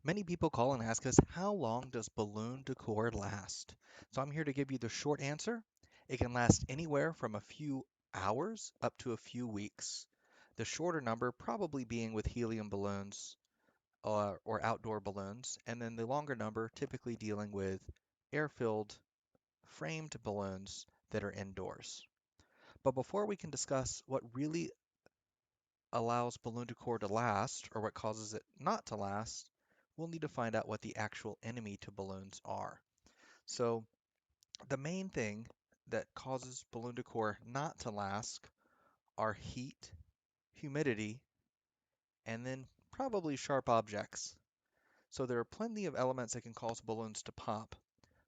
Many people call and ask us, how long does balloon decor last? So I'm here to give you the short answer. It can last anywhere from a few hours up to a few weeks. The shorter number probably being with helium balloons or outdoor balloons, and then the longer number typically dealing with air-filled framed balloons that are indoors. But before we can discuss what really allows balloon decor to last or what causes it not to last, we'll need to find out what the actual enemy to balloons are. So, the main thing that causes balloon decor not to last are heat, humidity, and then probably sharp objects. So, there are plenty of elements that can cause balloons to pop,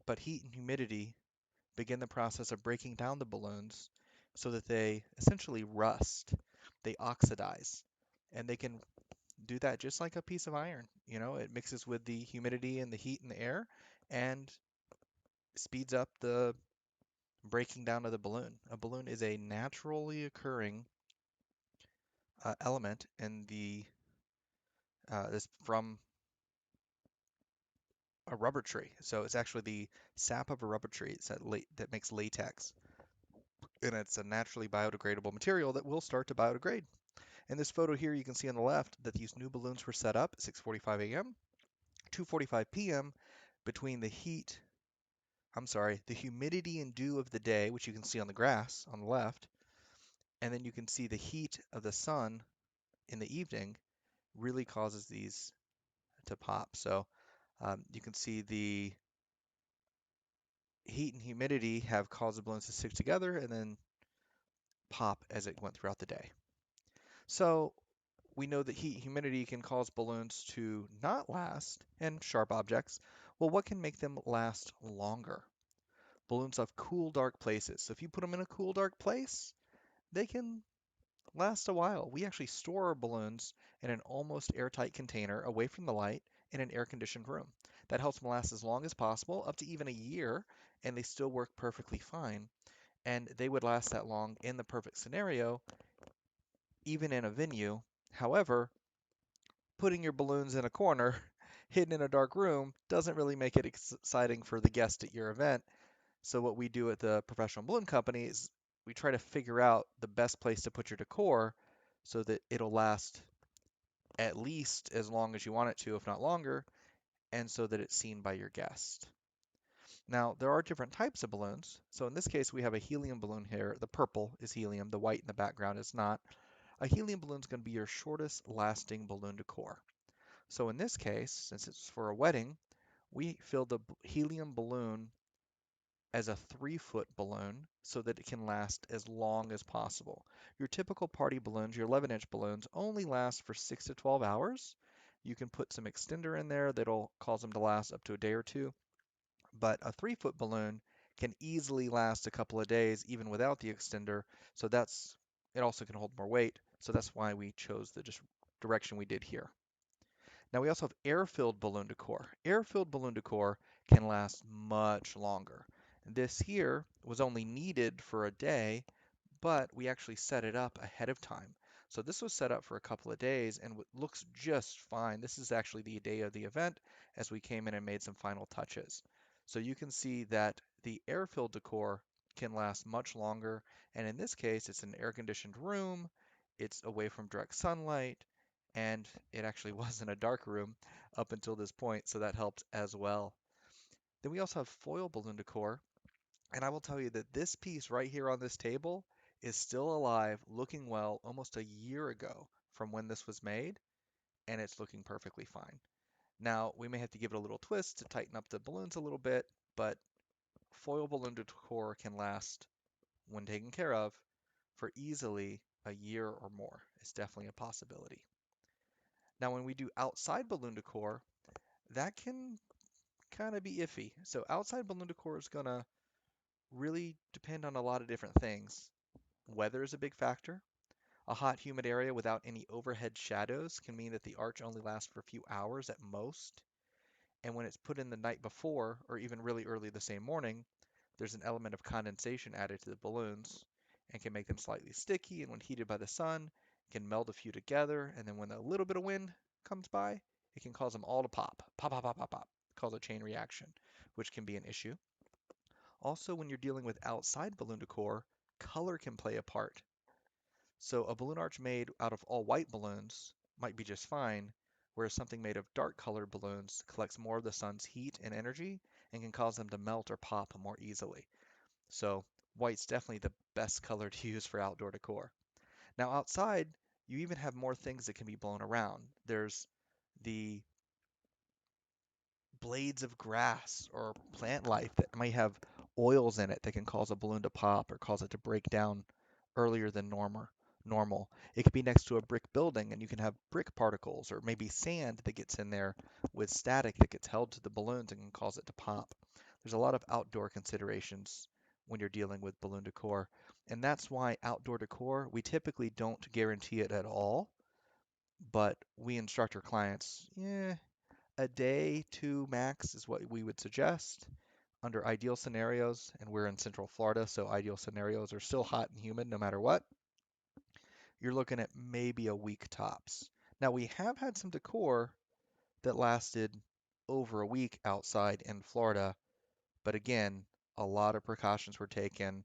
but heat and humidity begin the process of breaking down the balloons so that they essentially rust, they oxidize, and they can do that just like a piece of iron. It mixes with the humidity and the heat in the air and speeds up the breaking down of the balloon. A balloon is a naturally occurring element in the this from a rubber tree. So it's actually the sap of a rubber tree that makes latex, and it's a naturally biodegradable material that will start to biodegrade. In this photo here, you can see on the left that these new balloons were set up at 6:45 a.m., 2:45 p.m. between the humidity and dew of the day, which you can see on the grass on the left, and then you can see the heat of the sun in the evening really causes these to pop. So you can see the heat and humidity have caused the balloons to stick together and then pop as it went throughout the day. So we know that heat and humidity can cause balloons to not last and sharp objects. Well, what can make them last longer? Balloons have cool, dark places. So if you put them in a cool, dark place, they can last a while. We actually store our balloons in an almost airtight container away from the light in an air-conditioned room. That helps them last as long as possible, up to even a year, and they still work perfectly fine. And they would last that long in the perfect scenario, even in a venue. However, putting your balloons in a corner, hidden in a dark room, doesn't really make it exciting for the guest at your event. So what we do at the professional balloon company is we try to figure out the best place to put your decor so that it'll last at least as long as you want it to, if not longer, and so that it's seen by your guest. Now, there are different types of balloons. So in this case, we have a helium balloon here. The purple is helium, the white in the background is not. A helium balloon is going to be your shortest lasting balloon decor. So in this case, since it's for a wedding, we fill the helium balloon as a 3-foot balloon so that it can last as long as possible. Your typical party balloons, your 11-inch balloons, only last for 6 to 12 hours. You can put some extender in there that'll cause them to last up to a day or two, but a 3-foot balloon can easily last a couple of days even without the extender. So it also can hold more weight. So that's why we chose the just direction we did here. Now we also have air-filled balloon decor. Air-filled balloon decor can last much longer. This here was only needed for a day, but we actually set it up ahead of time. So this was set up for a couple of days and looks just fine. This is actually the day of the event as we came in and made some final touches. So you can see that the air-filled decor can last much longer. And in this case, it's an air-conditioned room. It's away from direct sunlight, and it actually was in a dark room up until this point, so that helped as well. Then we also have foil balloon decor, and I will tell you that this piece right here on this table is still alive, looking well, almost a year ago from when this was made, and it's looking perfectly fine. Now, we may have to give it a little twist to tighten up the balloons a little bit, but foil balloon decor can last, when taken care of, for easily a year or more. It's definitely a possibility. Now, when we do outside balloon decor, that can kind of be iffy. So outside balloon decor is going to really depend on a lot of different things. Weather is a big factor. A hot, humid area without any overhead shadows can mean that the arch only lasts for a few hours at most. And when it's put in the night before, or even really early the same morning, there's an element of condensation added to the balloons and can make them slightly sticky. And when heated by the sun, can meld a few together. And then when a little bit of wind comes by, it can cause them all to pop. Pop, pop, pop, pop, pop. Cause a chain reaction, which can be an issue. Also, when you're dealing with outside balloon decor, color can play a part. So a balloon arch made out of all white balloons might be just fine, whereas something made of dark colored balloons collects more of the sun's heat and energy and can cause them to melt or pop more easily. So white's definitely the best color to use for outdoor decor. Now outside, you even have more things that can be blown around. There's the blades of grass or plant life that might have oils in it that can cause a balloon to pop or cause it to break down earlier than normal. It could be next to a brick building and you can have brick particles or maybe sand that gets in there with static that gets held to the balloons and can cause it to pop. There's a lot of outdoor considerations when you're dealing with balloon decor, and that's why outdoor decor, we typically don't guarantee it at all, but we instruct our clients, a day, two max is what we would suggest under ideal scenarios. And we're in Central Florida, so ideal scenarios are still hot and humid no matter what. You're looking at maybe a week tops. Now, we have had some decor that lasted over a week outside in Florida, but again, a lot of precautions were taken.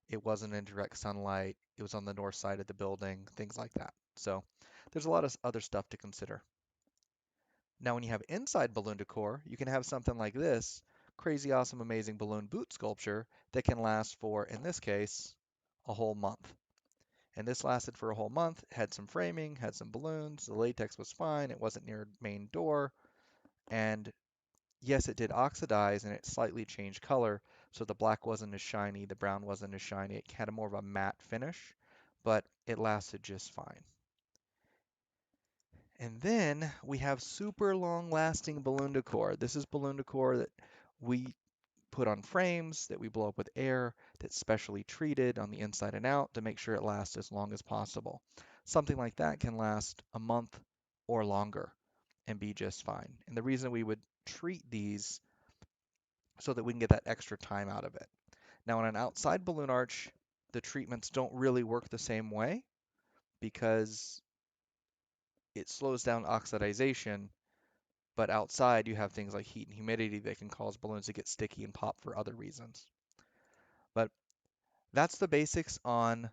It wasn't in direct sunlight, it was on the north side of the building, things like that. So, there's a lot of other stuff to consider. Now, when you have inside balloon decor, you can have something like this crazy, awesome, amazing balloon boot sculpture that can last for, in this case, a whole month. And this lasted for a whole month, had some framing, had some balloons, the latex was fine, it wasn't near main door, and yes, it did oxidize and it slightly changed color, so the black wasn't as shiny, the brown wasn't as shiny, it had a more of a matte finish, but it lasted just fine. And then we have super long lasting balloon decor. This is balloon decor that we put on frames that we blow up with air that's specially treated on the inside and out to make sure it lasts as long as possible. Something like that can last a month or longer and be just fine. And the reason we would treat these so that we can get that extra time out of it. Now, on an outside balloon arch, the treatments don't really work the same way because it slows down oxidization. But outside, you have things like heat and humidity that can cause balloons to get sticky and pop for other reasons. But that's the basics on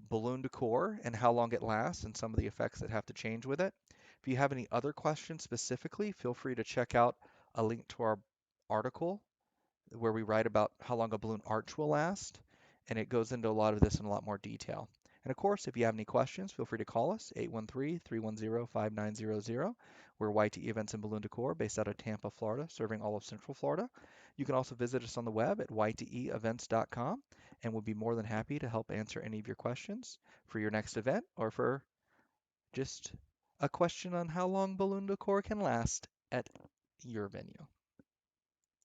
balloon decor and how long it lasts and some of the effects that have to change with it. If you have any other questions specifically, feel free to check out a link to our article where we write about how long a balloon arch will last, and it goes into a lot of this in a lot more detail. And of course, if you have any questions, feel free to call us, 813-310-5900. We're YTE Events and Balloon Decor based out of Tampa, Florida, serving all of Central Florida. You can also visit us on the web at yteevents.com, and we'll be more than happy to help answer any of your questions for your next event or for just a question on how long balloon decor can last at your venue.